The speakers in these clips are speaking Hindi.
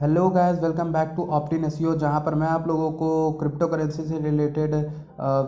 Hello guys, welcome back to Optin SEO, जहाँ पर मैं आप लोगों को क्रिप्टो करेंसी से रिलेटेड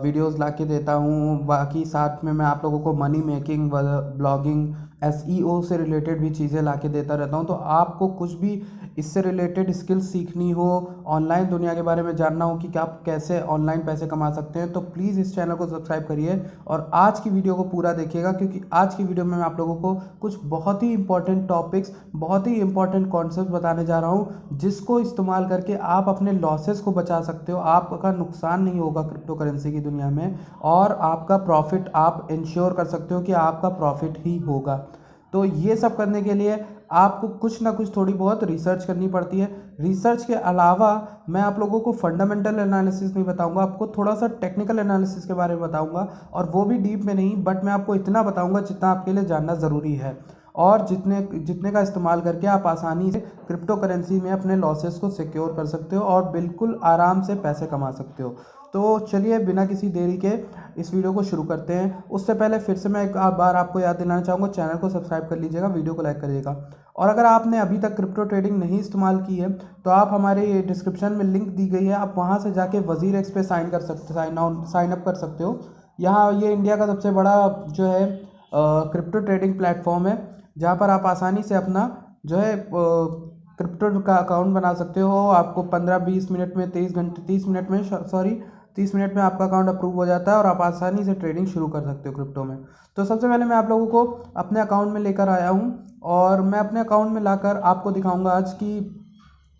वीडियोस ला के देता हूँ। बाकी साथ में मैं आप लोगों को मनी मेकिंग, ब्लॉगिंग, एसईओ से रिलेटेड भी चीज़ें ला के देता रहता हूँ। तो आपको कुछ भी इससे रिलेटेड स्किल्स सीखनी हो, ऑनलाइन दुनिया के बारे में जानना हो कि आप कैसे ऑनलाइन पैसे कमा सकते हैं, तो प्लीज़ इस चैनल को सब्सक्राइब करिए और आज की वीडियो को पूरा देखिएगा, क्योंकि आज की वीडियो में मैं आप लोगों को कुछ बहुत ही इंपॉर्टेंट टॉपिक्स, बहुत ही इंपॉर्टेंट कॉन्सेप्ट बताने जा रहा हूँ, जिसको इस्तेमाल करके आप अपने लॉसेस को बचा सकते हो। आपका नुकसान नहीं होगा क्रिप्टो करेंसी की दुनिया में, और आपका प्रॉफिट आप इंश्योर कर सकते हो कि आपका प्रॉफिट ही होगा। तो ये सब करने के लिए आपको कुछ ना कुछ थोड़ी बहुत रिसर्च करनी पड़ती है। रिसर्च के अलावा मैं आप लोगों को फंडामेंटल एनालिसिस नहीं बताऊंगा, आपको थोड़ा सा टेक्निकल एनालिसिस के बारे में बताऊंगा, और वो भी डीप में नहीं, बट मैं आपको इतना बताऊंगा जितना आपके लिए जानना ज़रूरी है, और जितने जितने का इस्तेमाल करके आप आसानी से क्रिप्टो करेंसी में अपने लॉसेस को सिक्योर कर सकते हो और बिल्कुल आराम से पैसे कमा सकते हो। तो चलिए बिना किसी देरी के इस वीडियो को शुरू करते हैं। उससे पहले फिर से मैं एक बार आपको याद दिलाना चाहूँगा, चैनल को सब्सक्राइब कर लीजिएगा, वीडियो को लाइक करिएगा, और अगर आपने अभी तक क्रिप्टो ट्रेडिंग नहीं इस्तेमाल की है तो आप हमारे डिस्क्रिप्शन में लिंक दी गई है, आप वहाँ से जाके वजीर एक्स पे साइन कर सकते साइन अप कर सकते हो। यहाँ ये इंडिया का सबसे बड़ा जो है क्रिप्टो ट्रेडिंग प्लेटफॉर्म है, जहाँ पर आप आसानी से अपना जो है क्रिप्टो का अकाउंट बना सकते हो। आपको 15-20 मिनट में, 30 मिनट में, सॉरी 30 मिनट में आपका अकाउंट अप्रूव हो जाता है और आप आसानी से ट्रेडिंग शुरू कर सकते हो क्रिप्टो में। तो सबसे पहले मैं आप लोगों को अपने अकाउंट में लेकर आया हूँ, और मैं अपने अकाउंट में लाकर आपको दिखाऊंगा आज की।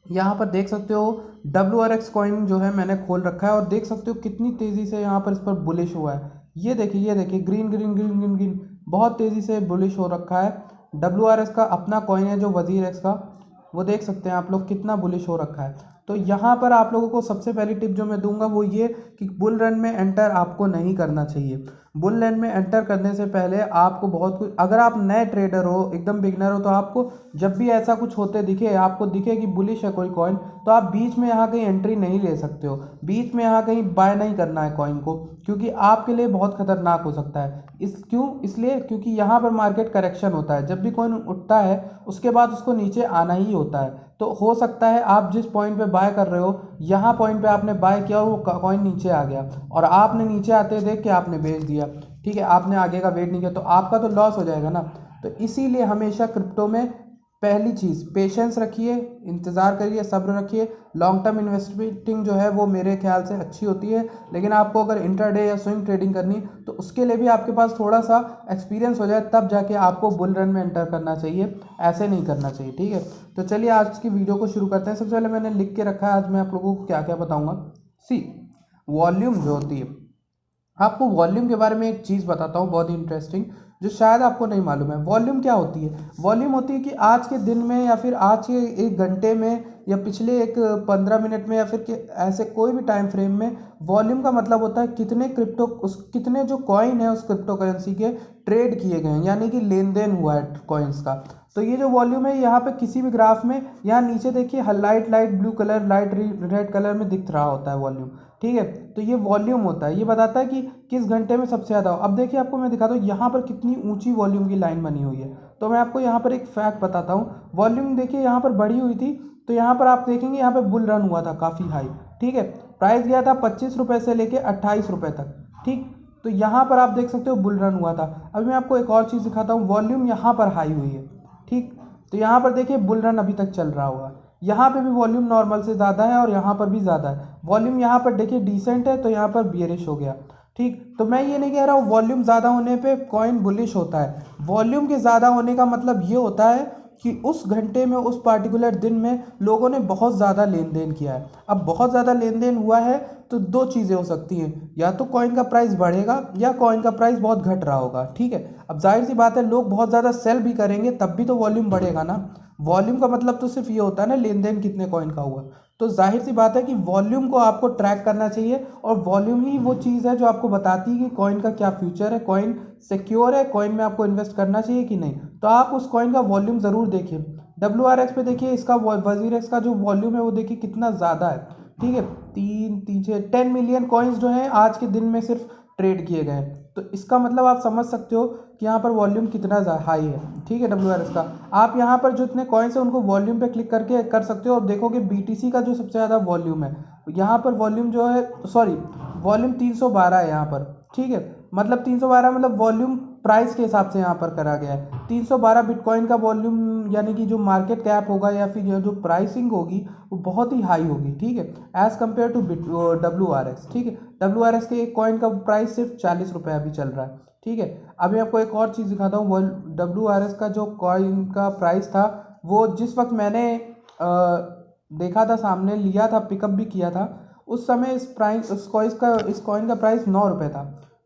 यहाँ पर देख सकते हो WRX कॉइन जो है मैंने खोल रखा है, और देख सकते हो कितनी तेज़ी से यहाँ पर इस पर बुलिश हुआ है। ये देखिए green green green green green, बहुत तेज़ी से बुलिश हो रखा है। WRX का अपना कॉइन है जो वजीर एक्स का, वो देख सकते हैं आप लोग कितना बुलिश हो रखा है। तो यहाँ पर आप लोगों को सबसे पहली टिप जो मैं दूंगा वो ये कि बुल रन में एंटर आपको नहीं करना चाहिए। बुल रन में एंटर करने से पहले आपको बहुत कुछ, अगर आप नए ट्रेडर हो, एकदम बिगनर हो, तो आपको जब भी ऐसा कुछ होते दिखे, आपको दिखे कि बुलिश है कोई कॉइन, तो आप बीच में यहाँ कहीं एंट्री नहीं ले सकते हो, बीच में यहाँ कहीं बाय नहीं करना है कॉइन को, क्योंकि आपके लिए बहुत खतरनाक हो सकता है। इसलिए क्योंकि यहाँ पर मार्केट करेक्शन होता है, जब भी कॉइन उठता है उसके बाद उसको नीचे आना ही होता है। तो हो सकता है आप जिस पॉइंट पे बाय कर रहे हो, यहाँ पॉइंट पे आपने बाय किया और वो कॉइन नीचे आ गया, और आपने नीचे आते देख के आपने बेच दिया, ठीक है, आपने आगे का वेट नहीं किया, तो आपका तो लॉस हो जाएगा ना। तो इसीलिए हमेशा क्रिप्टो में पहली चीज़ पेशेंस रखिए, इंतज़ार करिए, सब्र रखिए। लॉन्ग टर्म इन्वेस्टिंग जो है वो मेरे ख्याल से अच्छी होती है, लेकिन आपको अगर इंटरडे या स्विंग ट्रेडिंग करनी तो उसके लिए भी आपके पास थोड़ा सा एक्सपीरियंस हो जाए, तब जाके आपको बुल रन में एंटर करना चाहिए, ऐसे नहीं करना चाहिए, ठीक है। तो चलिए आज की वीडियो को शुरू करते हैं। सबसे पहले मैंने लिख के रखा है आज मैं आप लोगों को क्या क्या बताऊँगा। सी वॉल्यूम जो होती है, आपको वॉल्यूम के बारे में एक चीज़ बताता हूँ बहुत ही इंटरेस्टिंग, जो शायद आपको नहीं मालूम है। वॉल्यूम क्या होती है? वॉल्यूम होती है कि आज के दिन में, या फिर आज के 1 घंटे में, या पिछले एक 15 मिनट में, या फिर ऐसे कोई भी टाइम फ्रेम में वॉल्यूम का मतलब होता है कितने जो कॉइन है उस क्रिप्टो करेंसी के ट्रेड किए गए हैं, यानी कि लेन देन हुआ है कॉइन्स का। तो ये जो वॉल्यूम है यहाँ पे किसी भी ग्राफ में, यहाँ नीचे देखिए light light blue colour, light red colour में दिख रहा होता है वॉल्यूम, ठीक है। तो ये वॉल्यूम होता है, ये बताता है कि किस घंटे में सबसे ज़्यादा हो। अब देखिए आपको मैं दिखाता हूँ यहाँ पर कितनी ऊंची वॉल्यूम की लाइन बनी हुई है। तो मैं आपको यहाँ पर एक फैक्ट बताता हूँ। वॉल्यूम देखिए यहाँ पर बढ़ी हुई थी, तो यहाँ पर आप देखेंगे यहाँ पर बुल रन हुआ था काफ़ी हाई, ठीक है। प्राइस गया था 25 रुपये से लेके 28 रुपये तक, ठीक। तो यहाँ पर आप देख सकते हो बुल रन हुआ था। अभी मैं आपको एक और चीज़ दिखाता हूँ, वॉल्यूम यहाँ पर हाई हुई है, ठीक। तो यहाँ पर देखिए बुल रन अभी तक चल रहा होगा, यहाँ पे भी वॉल्यूम नॉर्मल से ज़्यादा है और यहाँ पर भी ज़्यादा है। वॉल्यूम यहाँ पर देखिए डिसेंट है, तो यहाँ पर बियरिश हो गया, ठीक। तो मैं ये नहीं कह रहा हूँ वॉल्यूम ज़्यादा होने पे कॉइन बुलिश होता है। वॉल्यूम के ज़्यादा होने का मतलब ये होता है कि उस घंटे में, उस पार्टिकुलर दिन में लोगों ने बहुत ज़्यादा लेन देन किया है। अब बहुत ज़्यादा लेन देन हुआ है तो दो चीज़ें हो सकती हैं, या तो कॉइन का प्राइस बढ़ेगा या कॉइन का प्राइस बहुत घट रहा होगा, ठीक है। अब जाहिर सी बात है लोग बहुत ज़्यादा सेल भी करेंगे तब भी तो वॉल्यूम बढ़ेगा ना। वॉल्यूम का मतलब तो सिर्फ ये होता है ना लेन देन कितने कॉइन का हुआ। तो जाहिर सी बात है कि वॉल्यूम को आपको ट्रैक करना चाहिए, और वॉल्यूम ही वो चीज़ है जो आपको बताती है कि कॉइन का क्या फ्यूचर है, कॉइन सिक्योर है, कॉइन में आपको इन्वेस्ट करना चाहिए कि नहीं। तो आप उस कॉइन का वॉल्यूम ज़रूर देखिए। WRX पे देखिए, इसका वजीर एक्स का जो वॉल्यूम है वो देखिए कितना ज़्यादा है, ठीक है। 3 3 6 10 मिलियन कॉइन्स जो हैं आज के दिन में सिर्फ ट्रेड किए गए हैं। तो इसका मतलब आप समझ सकते हो कि यहाँ पर वॉल्यूम कितना हाई है, ठीक है, WRS का। आप यहाँ पर जो इतने कॉइन्स हैं उनको वॉल्यूम पे क्लिक करके कर सकते हो और देखोगे BTC का जो सबसे ज़्यादा वॉल्यूम है, यहाँ पर वॉल्यूम जो है, सॉरी, वॉल्यूम 312 है यहाँ पर, ठीक है। मतलब 312 मतलब वॉल्यूम प्राइस के हिसाब से यहाँ पर करा गया है। 312 बिटकॉइन का वॉल्यूम, यानी कि जो मार्केट कैप होगा या फिर जो प्राइसिंग होगी वो बहुत ही हाई होगी, ठीक है, एज़ कम्पेयर टू WRS, ठीक है। WRS के एक कॉइन का प्राइस सिर्फ 40 रुपये अभी चल रहा है, ठीक है। अभी आपको एक और चीज़ दिखाता हूँ। WRS का जो कॉइन का प्राइस था वो जिस वक्त मैंने देखा था, सामने लिया था, पिकअप भी किया था, उस समय इस कॉइन का प्राइस 9 रुपये था,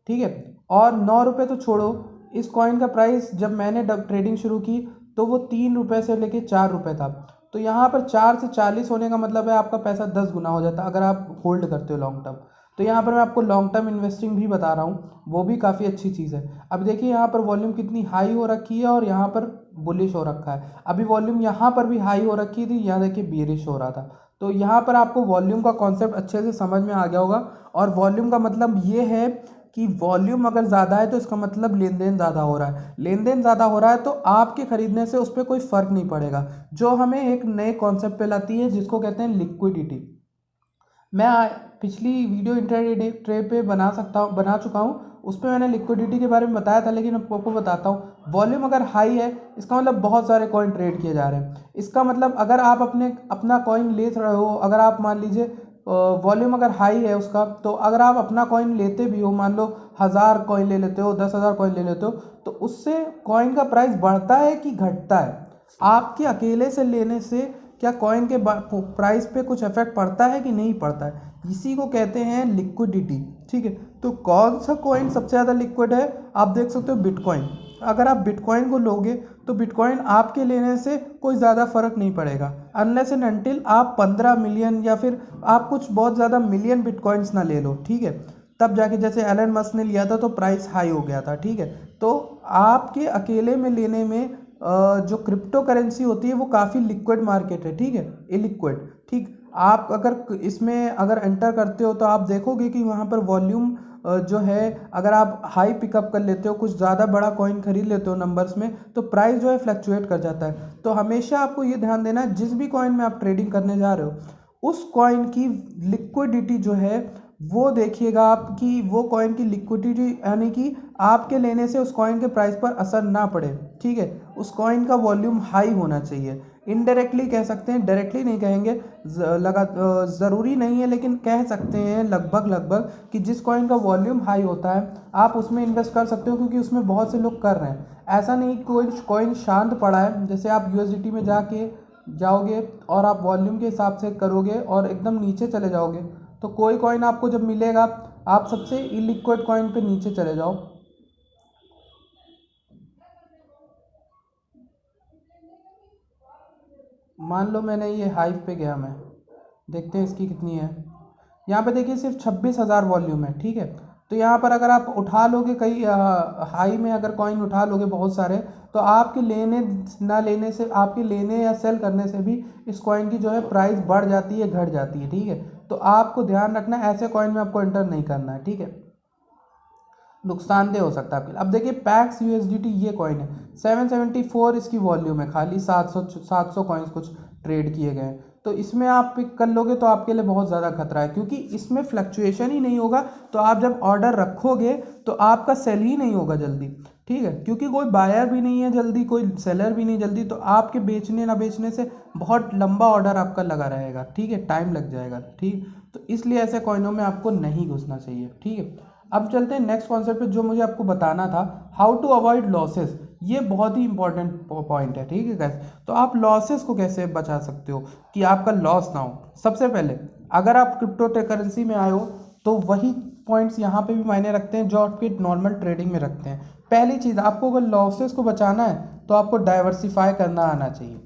ठीक है। और 9 रुपये तो छोड़ो, इस कॉइन का प्राइस जब मैंने ट्रेडिंग शुरू की तो वो 3 रुपये से लेके 4 रुपये था। तो यहाँ पर 4 से 40 होने का मतलब है आपका पैसा 10 गुना हो जाता है अगर आप होल्ड करते हो लॉन्ग टर्म। तो यहाँ पर मैं आपको लॉन्ग टर्म इन्वेस्टिंग भी बता रहा हूँ, वो भी काफ़ी अच्छी चीज़ है। अब देखिए यहाँ पर वॉल्यूम कितनी हाई हो रखी है और यहाँ पर बुलिश हो रखा है। अभी वॉल्यूम यहाँ पर भी हाई हो रखी थी, यहाँ देखिए बेरिश हो रहा था। तो यहाँ पर आपको वॉल्यूम का कॉन्सेप्ट अच्छे से समझ में आ गया होगा। और वॉल्यूम का मतलब ये है कि वॉल्यूम अगर ज़्यादा है तो इसका मतलब लेन देन ज़्यादा हो रहा है। लेन देन ज़्यादा हो रहा है तो आपके ख़रीदने से उस पर कोई फ़र्क नहीं पड़ेगा, जो हमें एक नए कॉन्सेप्ट पे लाती है जिसको कहते हैं लिक्विडिटी। मैं पिछली वीडियो इंट्राडे ट्रेड पे बना चुका हूँ, उस पर मैंने लिक्विडिटी के बारे में बताया था, लेकिन आपको बताता हूँ। वॉल्यूम अगर हाई है इसका मतलब बहुत सारे कॉइन ट्रेड किए जा रहे हैं। इसका मतलब अगर आप अपना कॉइन ले रहे हो, अगर आप मान लीजिए वॉल्यूम अगर हाई है उसका, तो अगर आप अपना कॉइन लेते भी हो, मान लो 1000 कॉइन ले लेते हो, 10,000 कॉइन ले लेते हो, तो उससे कॉइन का प्राइस बढ़ता है कि घटता है? आपके अकेले से लेने से क्या कॉइन के प्राइस पे कुछ इफेक्ट पड़ता है कि नहीं पड़ता है? इसी को कहते हैं लिक्विडिटी, ठीक है। तो कौन सा कॉइन सबसे ज़्यादा लिक्विड है? आप देख सकते हो बिटकॉइन। अगर आप बिटकॉइन को लोगे तो बिटकॉइन आपके लेने से कोई ज़्यादा फर्क नहीं पड़ेगा, अनलेस एंड अनटिल आप 15 मिलियन या फिर आप कुछ बहुत ज़्यादा मिलियन बिटकॉइंस ना ले लो, ठीक है। तब जाके, जैसे एलन मस्क ने लिया था तो प्राइस हाई हो गया था, ठीक है। तो आपके अकेले में लेने में जो क्रिप्टो करेंसी होती है वो काफ़ी लिक्विड मार्केट है, ठीक है, इलिक्विड, ठीक। आप अगर इसमें अगर एंटर करते हो तो आप देखोगे कि वहाँ पर वॉल्यूम जो है, अगर आप हाई पिकअप कर लेते हो, कुछ ज़्यादा बड़ा कॉइन खरीद लेते हो नंबर्स में, तो प्राइस जो है फ्लक्चुएट कर जाता है। तो हमेशा आपको ये ध्यान देना है, जिस भी कॉइन में आप ट्रेडिंग करने जा रहे हो उस कॉइन की लिक्विडिटी जो है वो देखिएगा आप, कि वो कॉइन की लिक्विडिटी, यानी कि आपके लेने से उस कॉइन के प्राइस पर असर ना पड़े, ठीक है। उस कॉइन का वॉल्यूम हाई होना चाहिए। इनडायरेक्टली कह सकते हैं, डायरेक्टली नहीं कहेंगे, ज़रूरी नहीं है, लेकिन कह सकते हैं लगभग कि जिस कॉइन का वॉल्यूम हाई होता है आप उसमें इन्वेस्ट कर सकते हो, क्योंकि उसमें बहुत से लोग कर रहे हैं। ऐसा नहीं कोई कॉइन शांत पड़ा है, जैसे आप USDT में जाओगे और आप वॉल्यूम के हिसाब से करोगे और एकदम नीचे चले जाओगे, तो कोई कॉइन आपको जब मिलेगा आप सबसे इलिक्विड कॉइन पे नीचे चले जाओ। मान लो मैंने ये हाइव पे गया, मैं देखते हैं इसकी कितनी है। यहाँ पे देखिए सिर्फ 26,000 वॉल्यूम है, ठीक है। तो यहाँ पर अगर आप उठा लोगे कई हाई में अगर कॉइन उठा लोगे बहुत सारे, तो आपके लेने ना लेने से, आपके लेने या सेल करने से भी इस कॉइन की जो है प्राइस बढ़ जाती है, घट जाती है, ठीक है। तो आपको ध्यान रखना है, ऐसे कॉइन में आपको एंटर नहीं करना है, ठीक है, नुकसानदेह हो सकता है आपके लिए। अब देखिए पैक्स USDT ये कॉइन है, 774 इसकी वॉल्यूम है, खाली 700 कॉइन्स कुछ ट्रेड किए गए हैं। तो इसमें आप पिक कर लोगे तो आपके लिए बहुत ज़्यादा खतरा है, क्योंकि इसमें फ्लक्चुएशन ही नहीं होगा। तो आप जब ऑर्डर रखोगे तो आपका सेल ही नहीं होगा जल्दी, ठीक है, क्योंकि कोई बायर भी नहीं है जल्दी, कोई सेलर भी नहीं जल्दी, तो आपके बेचने ना बेचने से बहुत लंबा ऑर्डर आपका लगा रहेगा, ठीक है, टाइम लग जाएगा, ठीक। तो इसलिए ऐसे कॉइनों में आपको नहीं घुसना चाहिए, ठीक है। अब चलते हैं नेक्स्ट कॉन्सेप्ट पे, जो मुझे आपको बताना था, हाउ टू अवॉइड लॉसेस। ये बहुत ही इंपॉर्टेंट पॉइंट है, ठीक है गाइस। तो आप लॉसेस को कैसे बचा सकते हो कि आपका लॉस ना हो? सबसे पहले अगर आप क्रिप्टो करेंसी में आए हो तो वही पॉइंट्स यहाँ पे भी मायने रखते हैं जो आपके नॉर्मल ट्रेडिंग में रखते हैं। पहली चीज़, आपको अगर लॉसेस को बचाना है तो आपको डाइवर्सिफाई करना आना चाहिए।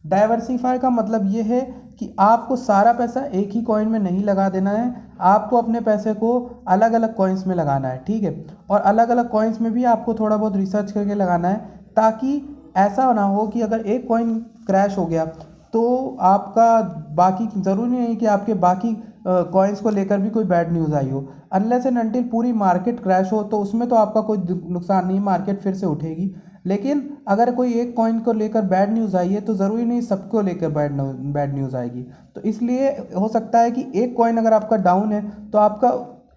डाइवर्सिफाई का मतलब ये है कि आपको सारा पैसा एक ही कॉइन में नहीं लगा देना है, आपको अपने पैसे को अलग अलग कॉइन्स में लगाना है, ठीक है। और अलग अलग कॉइन्स में भी आपको थोड़ा बहुत रिसर्च करके लगाना है, ताकि ऐसा ना हो कि अगर एक कॉइन क्रैश हो गया तो आपका बाकी, ज़रूरी नहीं कि आपके बाकी कॉइन्स को लेकर भी कोई बैड न्यूज़ आई हो। अनलेस एंड अनटिल पूरी मार्केट क्रैश हो तो उसमें तो आपका कोई नुकसान नहीं, मार्केट फिर से उठेगी। लेकिन अगर कोई एक कॉइन को लेकर बैड न्यूज़ आई है तो ज़रूरी नहीं सबको लेकर बैड न्यूज़ आएगी। तो इसलिए हो सकता है कि एक कॉइन अगर आपका डाउन है तो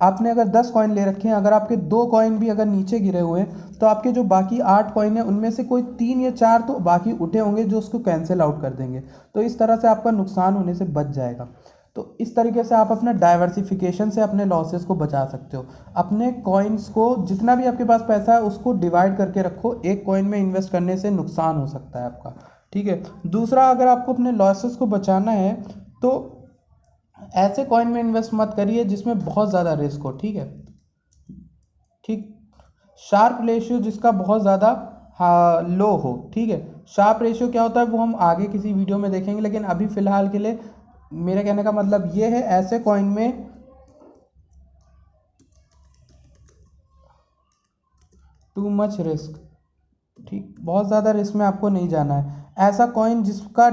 आपने अगर 10 कॉइन ले रखे हैं, अगर आपके 2 कॉइन भी अगर नीचे गिरे हुए हैं तो आपके जो बाकी 8 कॉइन हैं उनमें से कोई 3 या 4 तो बाकी उठे होंगे जो उसको कैंसिल आउट कर देंगे। तो इस तरह से आपका नुकसान होने से बच जाएगा। तो इस तरीके से आप अपना डाइवर्सिफिकेशन से अपने लॉसेस को बचा सकते हो। अपने कॉइन्स को जितना भी आपके पास पैसा है उसको डिवाइड करके रखो, एक कॉइन में इन्वेस्ट करने से नुकसान हो सकता है आपका, ठीक है। दूसरा, अगर आपको अपने लॉसेस को बचाना है तो ऐसे कॉइन में इन्वेस्ट मत करिए जिसमें बहुत ज़्यादा रिस्क हो, ठीक है। ठीक, शार्प रेशियो जिसका बहुत ज़्यादा लो हो, ठीक है। शार्प रेशियो क्या होता है वो हम आगे किसी वीडियो में देखेंगे, लेकिन अभी फ़िलहाल के लिए मेरे कहने का मतलब ये है, ऐसे कॉइन में टू मच रिस्क, ठीक, बहुत ज़्यादा रिस्क में आपको नहीं जाना है। ऐसा कॉइन जिसका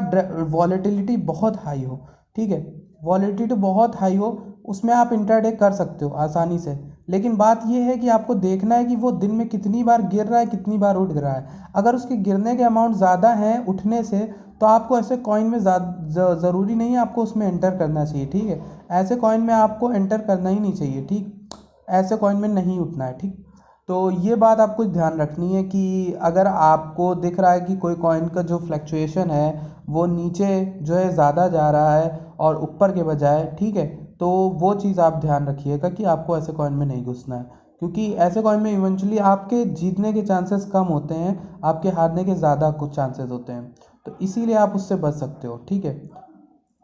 वॉलेटिलिटी बहुत हाई हो, ठीक है, वॉलेटिलिटी बहुत हाई हो, उसमें आप इंट्राडे कर सकते हो आसानी से। लेकिन बात यह है कि आपको देखना है कि वो दिन में कितनी बार गिर रहा है, कितनी बार उठ रहा है। अगर उसके गिरने के अमाउंट ज़्यादा हैं उठने से तो आपको ऐसे कॉइन में ज़रूरी नहीं है आपको उसमें एंटर करना चाहिए, ठीक है। ऐसे कॉइन में आपको एंटर करना ही नहीं चाहिए, ठीक, ऐसे कॉइन में नहीं उठना है, ठीक। तो ये बात आपको ध्यान रखनी है कि अगर आपको दिख रहा है कि कोई कॉइन का जो फ्लक्चुएशन है वो नीचे जो है ज़्यादा जा रहा है और ऊपर के बजाय, ठीक है, तो वो चीज़ आप ध्यान रखिएगा कि आपको ऐसे कॉइन में नहीं घुसना है, क्योंकि ऐसे कॉइन में इवेंचुअली आपके जीतने के चांसेस कम होते हैं, आपके हारने के ज़्यादा कुछ चांसेस होते हैं। तो इसीलिए आप उससे बच सकते हो, ठीक है।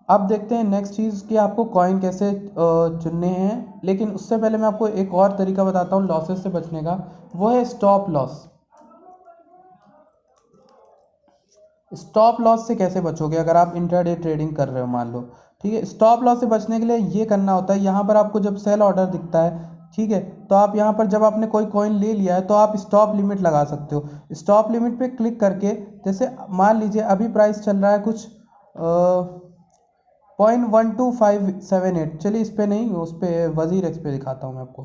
अब देखते हैं नेक्स्ट चीज़ कि आपको कॉइन कैसे चुनने हैं। लेकिन उससे पहले मैं आपको एक और तरीका बताता हूँ लॉसेस से बचने का, वो है स्टॉप लॉस। स्टॉप लॉस से कैसे बचोगे अगर आप इंट्राडे ट्रेडिंग कर रहे हो, मान लो, ठीक है। स्टॉप लॉस से बचने के लिए ये करना होता है, यहाँ पर आपको जब सेल ऑर्डर दिखता है, ठीक है, तो आप यहाँ पर जब आपने कोई कॉइन ले लिया है तो आप स्टॉप लिमिट लगा सकते हो। स्टॉप लिमिट पे क्लिक करके, जैसे मान लीजिए अभी प्राइस चल रहा है कुछ 0.12578, चलिए इस पर नहीं, उस पर वजीर एक्स पे दिखाता हूँ मैं आपको,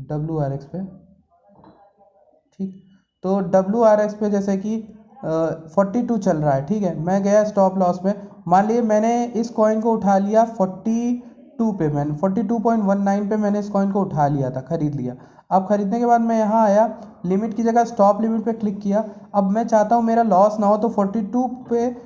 WRX पे, ठीक। तो WRX पे जैसे कि 42 चल रहा है, ठीक है। मैं गया स्टॉप लॉस में, मान लिए मैंने इस कॉइन को उठा लिया 42 पे, मैंने 42.19 पे मैंने इस कॉइन को उठा लिया था, ख़रीद लिया। अब ख़रीदने के बाद मैं यहाँ आया, लिमिट की जगह स्टॉप लिमिट पे क्लिक किया। अब मैं चाहता हूँ मेरा लॉस ना हो, तो 42 पे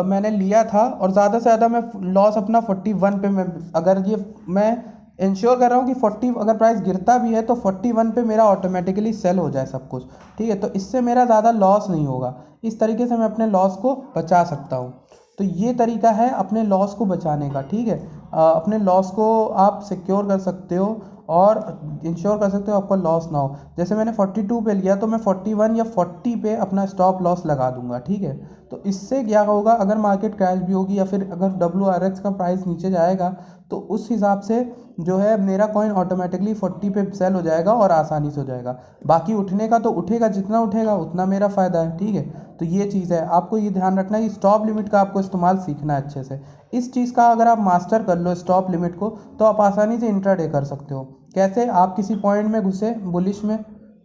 मैंने लिया था और ज़्यादा से ज़्यादा मैं लॉस अपना 41 पे, मैं अगर ये मैं इंश्योर कर रहा हूँ कि 40 अगर प्राइस गिरता भी है तो 41 पे मेरा ऑटोमेटिकली सेल हो जाए सब कुछ, ठीक है। तो इससे मेरा ज़्यादा लॉस नहीं होगा। इस तरीके से मैं अपने लॉस को बचा सकता हूँ। तो ये तरीका है अपने लॉस को बचाने का, ठीक है। अपने लॉस को आप सिक्योर कर सकते हो और इंश्योर कर सकते हो आपका लॉस ना हो। जैसे मैंने 42 पे लिया तो मैं 41 या 40 पे अपना स्टॉप लॉस लगा दूंगा, ठीक है। तो इससे क्या होगा, अगर मार्केट क्रैश भी होगी या फिर अगर WRX का प्राइस नीचे जाएगा तो उस हिसाब से जो है मेरा कॉइन ऑटोमेटिकली 40 पे सेल हो जाएगा और आसानी से हो जाएगा। बाकी उठने का तो उठेगा, जितना उठेगा उतना मेरा फ़ायदा है, ठीक है। तो ये चीज़ है, आपको ये ध्यान रखना है कि स्टॉप लिमिट का आपको इस्तेमाल सीखना है अच्छे से। इस चीज़ का अगर आप मास्टर कर लो स्टॉप लिमिट को, तो आप आसानी से इंट्राडे कर सकते हो। कैसे, आप किसी पॉइंट में घुसे बुलिश में,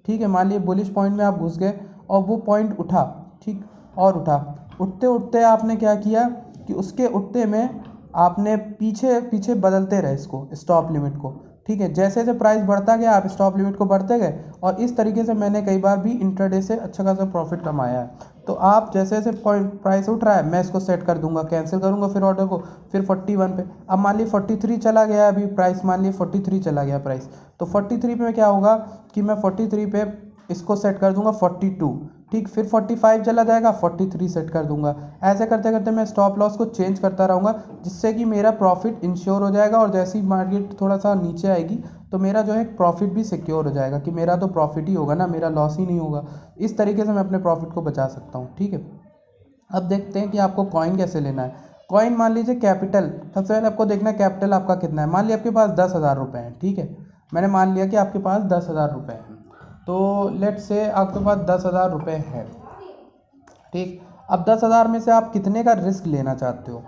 ठीक है, मान लिए बुलिश पॉइंट में आप घुस गए और वो पॉइंट उठा, ठीक, और उठा, उठते उठते आपने क्या किया कि उसके उठते में आपने पीछे पीछे बदलते रहे इसको, स्टॉप लिमिट को, ठीक है। जैसे जैसे प्राइस बढ़ता गया आप स्टॉप लिमिट को बढ़ते गए और इस तरीके से मैंने कई बार भी इंट्राडे से अच्छा खासा प्रॉफिट कमाया है। तो आप जैसे जैसे पॉइंट प्राइस उठ रहा है मैं इसको सेट कर दूंगा, कैंसिल करूंगा फिर ऑर्डर को, फिर 41 पे। अब मान ली 43 चला गया अभी प्राइस, मान ली 43 चला गया प्राइस, तो 43 पे क्या होगा कि मैं 43 पे इसको सेट कर दूंगा 42, ठीक, फिर 45 चला जाएगा 43 सेट कर दूंगा। ऐसे करते करते मैं स्टॉप लॉस को चेंज करता रहूँगा, जिससे कि मेरा प्रॉफिट इंश्योर हो जाएगा और जैसे ही मार्केट थोड़ा सा नीचे आएगी तो मेरा जो है प्रॉफिट भी सिक्योर हो जाएगा कि मेरा तो प्रॉफिट ही होगा ना, मेरा लॉस ही नहीं होगा। इस तरीके से मैं अपने प्रॉफिट को बचा सकता हूँ, ठीक है। अब देखते हैं कि आपको कॉइन कैसे लेना है। कॉइन मान लीजिए कैपिटल, सबसे पहले आपको देखना है कैपिटल आपका कितना है। मान लिया आपके पास 10,000 रुपये हैं, ठीक है, मैंने मान लिया कि आपके पास 10,000 रुपये हैं। तो लेट से आपके पास 10,000 रुपये है, ठीक। अब 10,000 में से आप कितने का रिस्क लेना चाहते हो,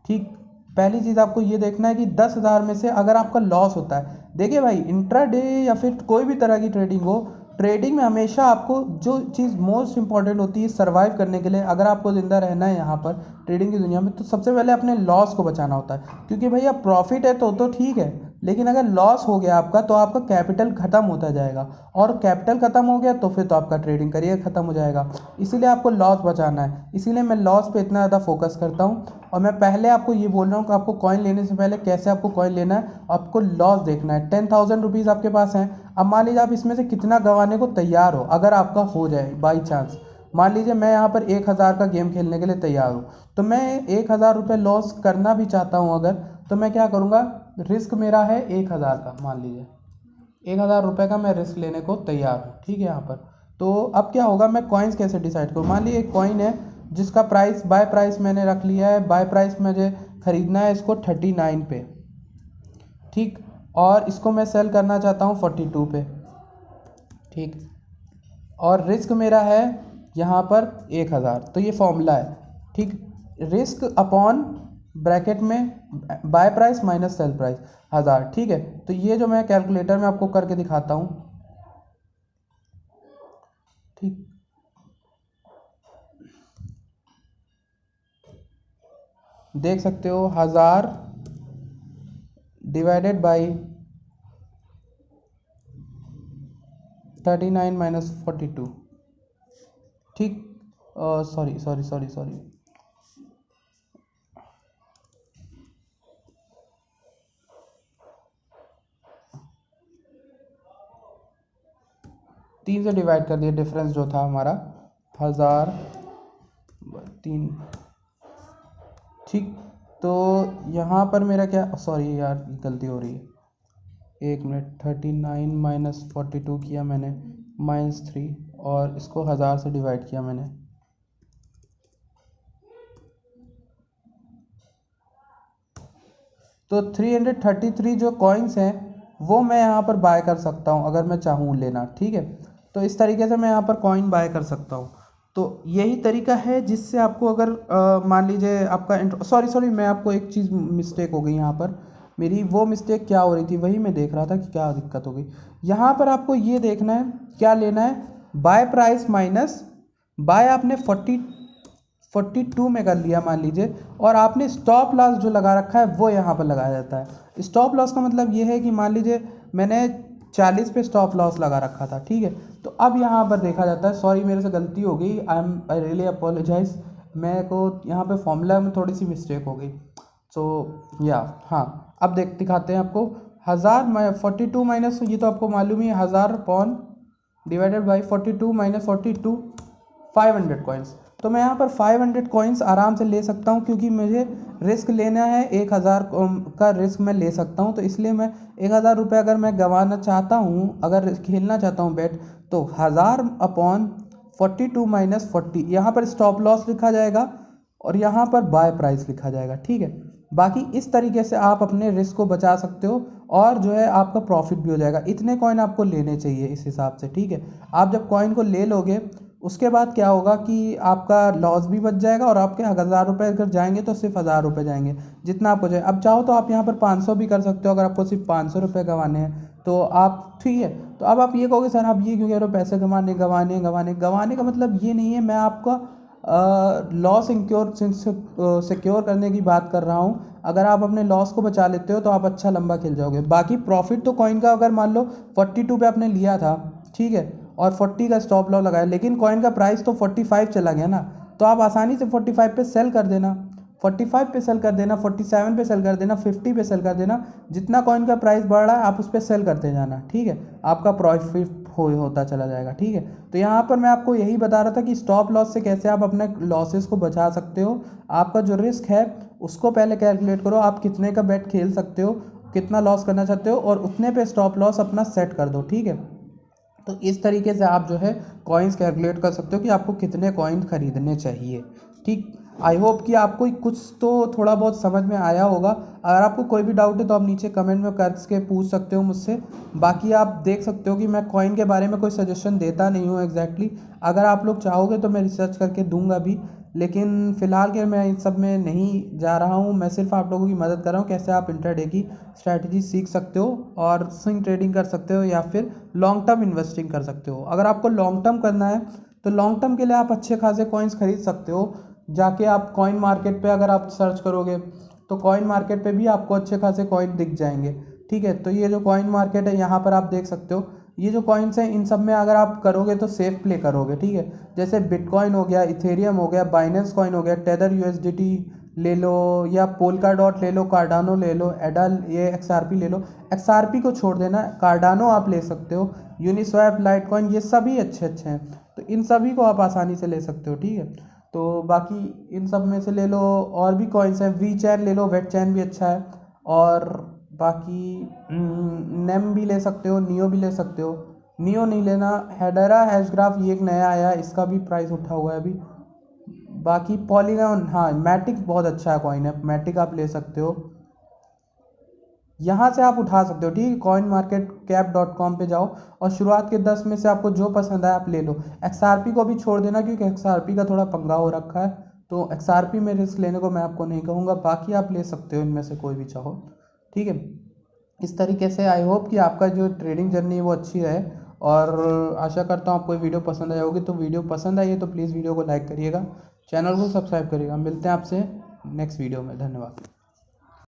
ठीक। पहली चीज़ आपको ये देखना है कि 10,000 में से अगर आपका लॉस होता है, देखिए भाई इंट्राडे या फिर कोई भी तरह की ट्रेडिंग हो, ट्रेडिंग में हमेशा आपको जो चीज़ मोस्ट इंपॉर्टेंट होती है सर्वाइव करने के लिए, अगर आपको ज़िंदा रहना है यहाँ पर ट्रेडिंग की दुनिया में, तो सबसे पहले अपने लॉस को बचाना होता है। क्योंकि भैया प्रॉफिट है तो ठीक है, लेकिन अगर लॉस हो गया आपका तो आपका कैपिटल ख़त्म होता जाएगा, और कैपिटल ख़त्म हो गया तो फिर तो आपका ट्रेडिंग करियर ख़त्म हो जाएगा। इसीलिए आपको लॉस बचाना है, इसीलिए मैं लॉस पे इतना ज़्यादा फोकस करता हूँ। और मैं पहले आपको ये बोल रहा हूँ कि आपको कॉइन लेने से पहले कैसे आपको कॉइन लेना है, आपको लॉस देखना है। 10,000 रुपीज़ आपके पास हैं, अब मान लीजिए आप इसमें से कितना गंवाने को तैयार हो, अगर आपका हो जाए बाई चांस, मान लीजिए मैं यहाँ पर 1,000 का गेम खेलने के लिए तैयार हूँ, तो मैं 1,000 रुपये लॉस करना भी चाहता हूँ अगर, तो मैं क्या करूँगा, रिस्क मेरा है 1,000 का, मान लीजिए 1,000 रुपये का मैं रिस्क लेने को तैयार हूँ, ठीक है यहाँ पर। तो अब क्या होगा, मैं कॉइन्स कैसे डिसाइड करूँ, मान लीजिए एक कॉइन है जिसका प्राइस बाय प्राइस मैंने रख लिया है, बाय प्राइस मुझे ख़रीदना है इसको 39 पे, ठीक, और इसको मैं सेल करना चाहता हूँ 42 पे, ठीक, और रिस्क मेरा है यहाँ पर 1,000, तो ये फॉर्मूला है, ठीक, रिस्क अपॉन ब्रैकेट में buy price minus sell price 1,000, ठीक है। तो ये जो मैं कैलकुलेटर में आपको करके दिखाता हूँ, ठीक, देख सकते हो 1,000 डिवाइडेड बाई 39 माइनस 42, ठीक, सॉरी सॉरी सॉरी सॉरी, तीन से डिवाइड कर दिया, डिफरेंस जो था हमारा 1,000 3, ठीक। तो यहाँ पर मेरा क्या, सॉरी यार गलती हो रही है, एक मिनट, 39 माइनस 42 किया मैंने, -3, और इसको 1,000 से डिवाइड किया मैंने, तो 333 जो कॉइन्स हैं वो मैं यहाँ पर बाय कर सकता हूँ अगर मैं चाहूँ लेना, ठीक है। तो इस तरीके से मैं यहाँ पर कॉइन बाय कर सकता हूँ। तो यही तरीका है जिससे आपको अगर मान लीजिए आपका सॉरी सॉरी, मैं आपको एक चीज़ मिस्टेक हो गई यहाँ पर, मेरी वो मिस्टेक क्या हो रही थी वही मैं देख रहा था कि क्या दिक्कत हो गई। यहाँ पर आपको ये देखना है क्या लेना है, बाय प्राइस माइनस बाय आपने 42 में कर लिया मान लीजिए, और आपने स्टॉप लॉस जो लगा रखा है वो यहाँ पर लगाया जाता है। स्टॉप लॉस का मतलब ये है कि मान लीजिए मैंने 40 पे स्टॉप लॉस लगा रखा था, ठीक है। तो अब यहाँ पर देखा जाता है, सॉरी मेरे से गलती हो गई, आई रियली अपोलोजाइज, मेरे को यहाँ पे फॉर्मूला में थोड़ी सी मिस्टेक हो गई। सो या हाँ, अब दिखाते हैं आपको 1,000 42 माइनस, ये तो आपको मालूम ही है, 1,000 upon divided by 42 minus 42, 500 coins. तो मैं यहाँ पर 500 कॉइन्स आराम से ले सकता हूँ, क्योंकि मुझे रिस्क लेना है 1,000 का रिस्क मैं ले सकता हूँ। तो इसलिए मैं 1,000 रुपये अगर मैं गंवाना चाहता हूँ, अगर खेलना चाहता हूँ बेट, तो 1,000 अपॉन 42 माइनस 40, यहाँ पर स्टॉप लॉस लिखा जाएगा और यहाँ पर बाय प्राइस लिखा जाएगा, ठीक है। बाकी इस तरीके से आप अपने रिस्क को बचा सकते हो, और जो है आपका प्रॉफिट भी हो जाएगा। इतने कॉइन आपको लेने चाहिए इस हिसाब से, ठीक है। आप जब कॉइन को ले लोगे उसके बाद क्या होगा कि आपका लॉस भी बच जाएगा, और आपके 1,000 रुपये अगर जाएंगे तो सिर्फ 1,000 रुपये जाएंगे, जितना आपको जाए। अब चाहो तो आप यहाँ पर 500 भी कर सकते हो, अगर आपको सिर्फ 500 रुपये गंवाने हैं तो आप, ठीक है। तो अब आप ये कहोगे सर आप ये क्यों कह रहे हो, पैसे गंवाने गंवाने गंवाने, गंवाने का मतलब ये नहीं है, मैं आपका लॉस सिक्योर करने की बात कर रहा हूँ। अगर आप अपने लॉस को बचा लेते हो तो आप अच्छा लंबा खेल जाओगे। बाकी प्रॉफिट तो कॉइन का अगर मान लो 42 पे आपने लिया था, ठीक है, और 40 का स्टॉप लॉस लगाया, लेकिन कॉइन का प्राइस तो 45 चला गया ना, तो आप आसानी से 45 पे सेल कर देना, 45 पे सेल कर देना, 47 पे सेल कर देना, 50 पे सेल कर देना। जितना कॉइन का प्राइस बढ़ रहा है आप उस पर सेल करते जाना, ठीक है, आपका प्रॉफिट होता चला जाएगा, ठीक है। तो यहाँ पर मैं आपको यही बता रहा था कि स्टॉप लॉस से कैसे आप अपने लॉसेस को बचा सकते हो। आपका जो रिस्क है उसको पहले कैलकुलेट करो, आप कितने का बेट खेल सकते हो, कितना लॉस करना चाहते हो, और उतने पे स्टॉप लॉस अपना सेट कर दो, ठीक है। तो इस तरीके से आप जो है कॉइन्स कैलकुलेट कर सकते हो कि आपको कितने कॉइन खरीदने चाहिए, ठीक। आई होप कि आपको कुछ तो थोड़ा बहुत समझ में आया होगा। अगर आपको कोई भी डाउट है तो आप नीचे कमेंट में करके पूछ सकते हो मुझसे। बाकी आप देख सकते हो कि मैं कॉइन के बारे में कोई सजेशन देता नहीं हूँ एग्जैक्टली। अगर आप लोग चाहोगे तो मैं रिसर्च करके दूंगा भी, लेकिन फ़िलहाल के मैं इन सब में नहीं जा रहा हूँ। मैं सिर्फ आप लोगों की मदद कर रहा हूँ कैसे आप इंट्राडे की स्ट्रैटेजी सीख सकते हो और स्विंग ट्रेडिंग कर सकते हो या फिर लॉन्ग टर्म इन्वेस्टिंग कर सकते हो। अगर आपको लॉन्ग टर्म करना है तो लॉन्ग टर्म के लिए आप अच्छे खासे कॉइन्स खरीद सकते हो। जाके आप कॉइन मार्केट पे अगर आप सर्च करोगे तो कॉइन मार्केट पे भी आपको अच्छे खासे कॉइन दिख जाएंगे। ठीक है, तो ये जो कॉइन मार्केट है यहाँ पर आप देख सकते हो, ये जो कॉइन्स हैं इन सब में अगर आप करोगे तो सेफ प्ले करोगे। ठीक है, जैसे बिटकॉइन हो गया, इथेरियम हो गया, बाइनेंस कॉइन हो गया, टेदर यूएसडीटी ले लो या पोलका डॉट ले लो, कार्डानो ले लो, एडल ये एक्सआरपी ले लो। एक्सआरपी को छोड़ देना, कार्डानो आप ले सकते हो, यूनिस्वैप, लाइटकॉइन, ये सभी अच्छे अच्छे हैं, तो इन सभी को आप आसानी से ले सकते हो। ठीक है, तो बाकी इन सब में से ले लो। और भी कॉइन्स हैं, वी चैन ले लो, वेट चैन भी अच्छा है, और बाकी नेम भी ले सकते हो, नियो भी ले सकते हो। नियो नहीं लेना, हेडरा हैशग्राफ ये एक नया आया है, इसका भी प्राइस उठा हुआ है अभी। बाकी पॉलीगॉन, हाँ मैटिक बहुत अच्छा है कॉइन है, मैटिक आप ले सकते हो, यहाँ से आप उठा सकते हो। ठीक है, coinmarketcap.com पे जाओ और शुरुआत के 10 में से आपको जो पसंद आए आप ले लो। एक्सआरपी को भी छोड़ देना क्योंकि एक्सआरपी का थोड़ा पंगा हो रखा है, तो एक्सआरपी में रिस्क लेने को मैं आपको नहीं कहूँगा। बाकी आप ले सकते हो इनमें से कोई भी चाहो। ठीक है, इस तरीके से आई होप कि आपका जो ट्रेडिंग जर्नी है वो अच्छी रहे, और आशा करता हूँ आपको ये वीडियो पसंद आई होगी। तो वीडियो पसंद आई है तो प्लीज़ वीडियो को लाइक करिएगा, चैनल को सब्सक्राइब करिएगा। मिलते हैं आपसे नेक्स्ट वीडियो में, धन्यवाद।